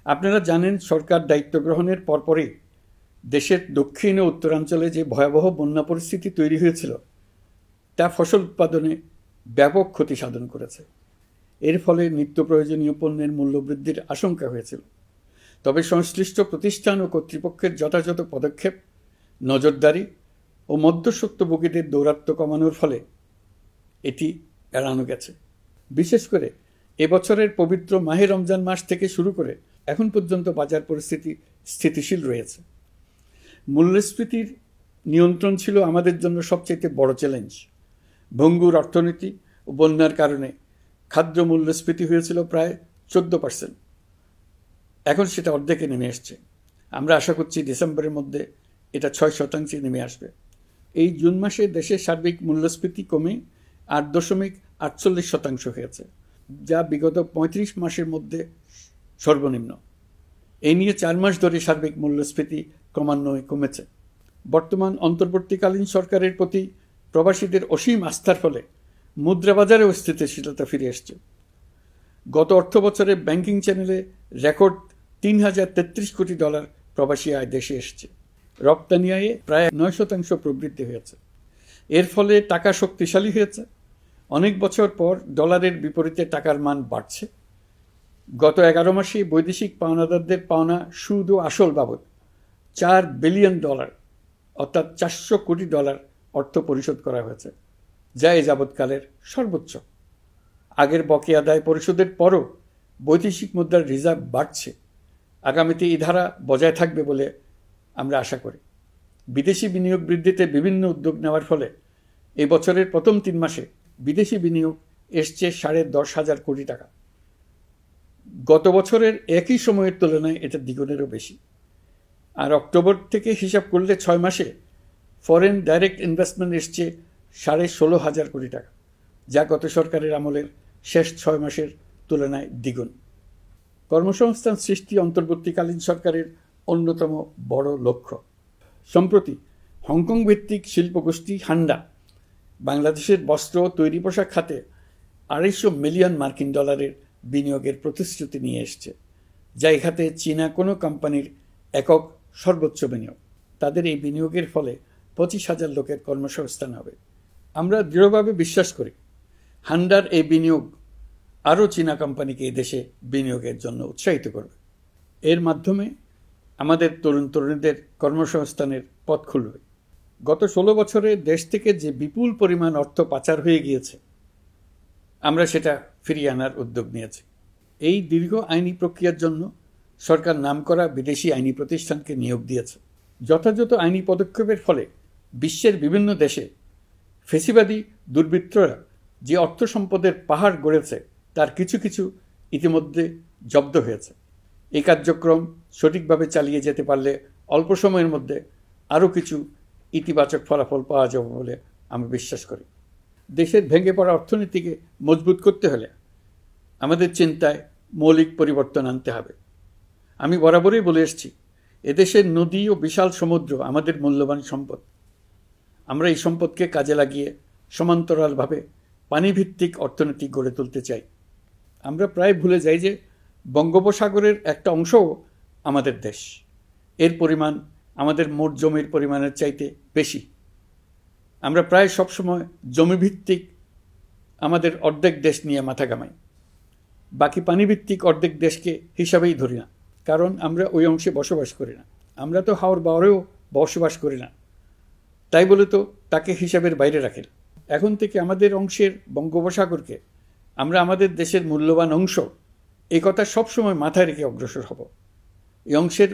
আপনারা জানেন, সরকার দায়িত্ব গ্রহণের পরপরই দেশের দক্ষিণ ও উত্তরাঞ্চলে যে ভয়াবহ বন্যা পরিস্থিতি তৈরি হয়েছিল তা ফসল উৎপাদনে ব্যাপক ক্ষতি সাধন করেছে। এর ফলে নিত্য প্রয়োজনীয় পণ্যের মূল্যবৃদ্ধির আশঙ্কা হয়েছিল। তবে সংশ্লিষ্ট প্রতিষ্ঠান ও কর্তৃপক্ষের যথাযথ পদক্ষেপ, নজরদারি ও মধ্যস্বত্বভোগীদের দৌরাত্ম্য কমানোর ফলে এটি এড়ানো গেছে। বিশেষ করে এবছরের পবিত্র মাহে রমজান মাস থেকে শুরু করে এখন পর্যন্ত বাজার পরিস্থিতি স্থিতিশীল রয়েছে। মূল্যস্ফীতির নিয়ন্ত্রণ ছিল আমাদের জন্য সবচেয়ে বড় চ্যালেঞ্জ। ভঙ্গুর অর্থনীতি ও বন্যার কারণে খাদ্য মূল্যস্ফীতি হয়েছিল প্রায় 14%। এখন সেটা অর্ধেকে নেমে এসছে। আমরা আশা করছি ডিসেম্বরের মধ্যে এটা 6% নেমে আসবে। এই জুন মাসে দেশের সার্বিক মূল্যস্ফীতি কমে 8.48% হয়েছে, যা বিগত 35 মাসের মধ্যে সর্বনিম্ন। এই নিয়ে 4 মাস ধরে সার্বিক মূল্যস্ফীতি ক্রমান্বয়ে কমেছে। বর্তমান অন্তর্বর্তীকালীন সরকারের প্রতি প্রবাসীদের অসীম আস্থার ফলে মুদ্রাবাজারেও স্থিতিশীলতা ফিরে এসছে। গত অর্থবছরে ব্যাংকিং চ্যানেলে রেকর্ড $3033 কোটি প্রবাসী আয় দেশে এসছে। রপ্তানি আয়ে প্রায় 9% প্রবৃদ্ধি হয়েছে। এর ফলে টাকা শক্তিশালী হয়েছে। অনেক বছর পর ডলারের বিপরীতে টাকার মান বাড়ছে। গত 11 মাসে বৈদেশিক পাওনাদারদের পাওনা সুদ ও আসল বাবদ $4 বিলিয়ন অর্থাৎ $400 কোটি অর্থ পরিশোধ করা হয়েছে, যা এ যাবৎকালের সর্বোচ্চ। আগের বকেয়া আদায় পরিশোধের পরও বৈদেশিক মুদ্রার রিজার্ভ বাড়ছে। আগামীতে এই ধারা বজায় থাকবে বলে আমরা আশা করি। বিদেশি বিনিয়োগ বৃদ্ধিতে বিভিন্ন উদ্যোগ নেওয়ার ফলে এই বছরের প্রথম 3 মাসে বিদেশি বিনিয়োগ এসছে $10,500 কোটি। গত বছরের একই সময়ের তুলনায় এটা দ্বিগুণেরও বেশি। আর অক্টোবর থেকে হিসাব করলে 6 মাসে ফরেন ডাইরেক্ট ইনভেস্টমেন্ট এসছে $16,500 কোটি, যা গত সরকারের আমলের শেষ 6 মাসের তুলনায় দ্বিগুণ। কর্মসংস্থান সৃষ্টি অন্তর্বর্তীকালীন সরকারের অন্যতম বড় লক্ষ্য। সম্প্রতি হংকং ভিত্তিক শিল্পগোষ্ঠী হান্ডা বাংলাদেশের বস্ত্র ও তৈরি পোশাক খাতে $250 মিলিয়ন বিনিয়োগের প্রতিশ্রুতি নিয়ে এসছে, যা এ খাতে চীনা কোনো কোম্পানির একক সর্বোচ্চ বিনিয়োগ। তাদের এই বিনিয়োগের ফলে 25,000 লোকের কর্মসংস্থান হবে। আমরা দৃঢ়ভাবে বিশ্বাস করি হান্ডার এই বিনিয়োগ আরও চীনা কোম্পানিকে এই দেশে বিনিয়োগের জন্য উৎসাহিত করবে। এর মাধ্যমে আমাদের তরুণ তরুণীদের কর্মসংস্থানের পথ খুলবে। গত 16 বছরে দেশ থেকে যে বিপুল পরিমাণ অর্থ পাচার হয়ে গিয়েছে, আমরা সেটা ফিরিয়ে আনার উদ্যোগ নিয়েছি। এই দীর্ঘ আইনি প্রক্রিয়ার জন্য সরকার নামকরা বিদেশি আইনি প্রতিষ্ঠানকে নিয়োগ দিয়েছে। যথাযথ আইনি পদক্ষেপের ফলে বিশ্বের বিভিন্ন দেশে ফেসিবাদী দুর্বৃত্তরা যে অর্থ সম্পদের পাহাড় গড়েছে তার কিছু কিছু ইতিমধ্যে জব্দ হয়েছে। এই কার্যক্রম সঠিকভাবে চালিয়ে যেতে পারলে অল্প সময়ের মধ্যে আরও কিছু ইতিবাচক ফলাফল পাওয়া যাবে বলে আমি বিশ্বাস করি। দেশের ভেঙে পড়া অর্থনীতিকে মজবুত করতে হলে আমাদের চিন্তায় মৌলিক পরিবর্তন আনতে হবে। আমি বরাবরই বলে এসেছি, এদেশের নদী ও বিশাল সমুদ্র আমাদের মূল্যবান সম্পদ। আমরা এই সম্পদকে কাজে লাগিয়ে সমান্তরালভাবে পানিভিত্তিক অর্থনীতি গড়ে তুলতে চাই। আমরা প্রায় ভুলে যাই যে বঙ্গোপসাগরের একটা অংশও আমাদের দেশ। এর পরিমাণ আমাদের মোট জমির পরিমাণের চাইতে বেশি। আমরা প্রায় সবসময় জমিভিত্তিক আমাদের অর্ধেক দেশ নিয়ে মাথা ঘামাই, বাকি পানিভিত্তিক অর্ধেক দেশকে হিসাবেই ধরি না, কারণ আমরা ওই অংশে বসবাস করি না। আমরা তো হাওর বাওরেও বসবাস করি না, তাই বলে তো তাকে হিসাবের বাইরে রাখি। এখন থেকে আমাদের অংশের বঙ্গোপসাগরকে আমরা আমাদের দেশের মূল্যবান অংশ, এই কথা সবসময় মাথায় রেখে অগ্রসর হব। এই অংশের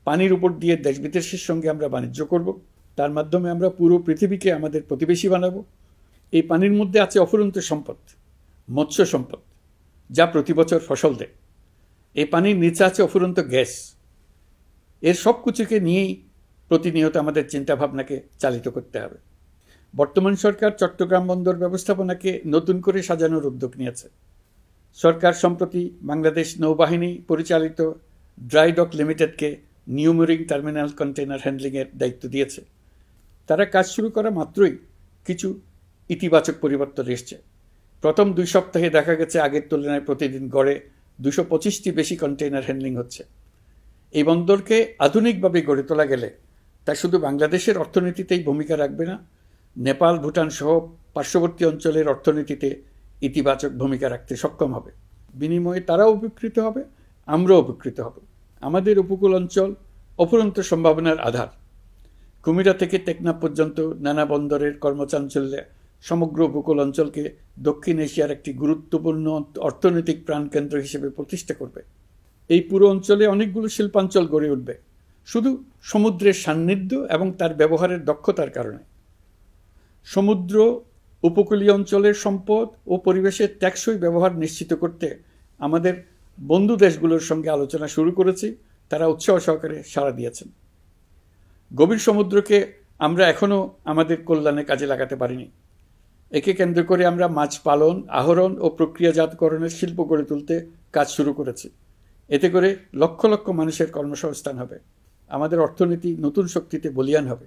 পানির উপর দিয়ে দেশ বিদেশের সঙ্গে আমরা বাণিজ্য করব। তার মাধ্যমে আমরা পুরো পৃথিবীকে আমাদের প্রতিবেশী বানাবো। এই পানির মধ্যে আছে অফুরন্ত সম্পদ, মৎস্য সম্পদ, যা প্রতি বছর ফসল দেয়। এই পানির নিচে আছে অফুরন্ত গ্যাস। এর সব কিছুকে নিয়েই প্রতিনিয়ত আমাদের চিন্তাভাবনাকে চালিত করতে হবে। বর্তমান সরকার চট্টগ্রাম বন্দর ব্যবস্থাপনাকে নতুন করে সাজানোর উদ্যোগ নিয়েছে। সরকার সম্প্রতি বাংলাদেশ নৌবাহিনী পরিচালিত ড্রাই ডক লিমিটেডকে নিউ মুরিং টার্মিনাল কন্টেইনার হ্যান্ডলিংয়ের দায়িত্ব দিয়েছে। তারা কাজ শুরু করা মাত্রই কিছু ইতিবাচক পরিবর্তন এসছে। প্রথম 2 সপ্তাহে দেখা গেছে আগের তুলনায় প্রতিদিন গড়ে 225টি বেশি কন্টেইনার হ্যান্ডলিং হচ্ছে। এই বন্দরকে আধুনিকভাবে গড়ে তোলা গেলে তা শুধু বাংলাদেশের অর্থনীতিতেই ভূমিকা রাখবে না, নেপাল, ভুটান সহ পার্শ্ববর্তী অঞ্চলের অর্থনীতিতে ইতিবাচক ভূমিকা রাখতে সক্ষম হবে। বিনিময়ে তারাও উপকৃত হবে, আমরাও উপকৃত হব। আমাদের উপকূল অঞ্চল অফুরন্ত সম্ভাবনার আধার। কুমিরা থেকে টেকনাফ পর্যন্ত নানা বন্দরের কর্মচাঞ্চল্যে সমগ্র উপকূল অঞ্চলকে দক্ষিণ এশিয়ার একটি গুরুত্বপূর্ণ অর্থনৈতিক প্রাণকেন্দ্র হিসেবে প্রতিষ্ঠা করবে। এই পুরো অঞ্চলে অনেকগুলো শিল্পাঞ্চল গড়ে উঠবে শুধু সমুদ্রের সান্নিধ্য এবং তার ব্যবহারের দক্ষতার কারণে। সমুদ্র উপকূলীয় অঞ্চলের সম্পদ ও পরিবেশের টেকসই ব্যবহার নিশ্চিত করতে আমাদের বন্ধু দেশগুলোর সঙ্গে আলোচনা শুরু করেছি, তারা উৎসাহ সহকারে সাড়া দিয়েছেন। গভীর সমুদ্রকে আমরা এখনও আমাদের কল্যাণে কাজে লাগাতে পারিনি। একে কেন্দ্র করে আমরা মাছ পালন, আহরণ ও প্রক্রিয়াজাতকরণের শিল্প গড়ে তুলতে কাজ শুরু করেছি। এতে করে লক্ষ লক্ষ মানুষের কর্মসংস্থান হবে, আমাদের অর্থনীতি নতুন শক্তিতে বলীয়ান হবে।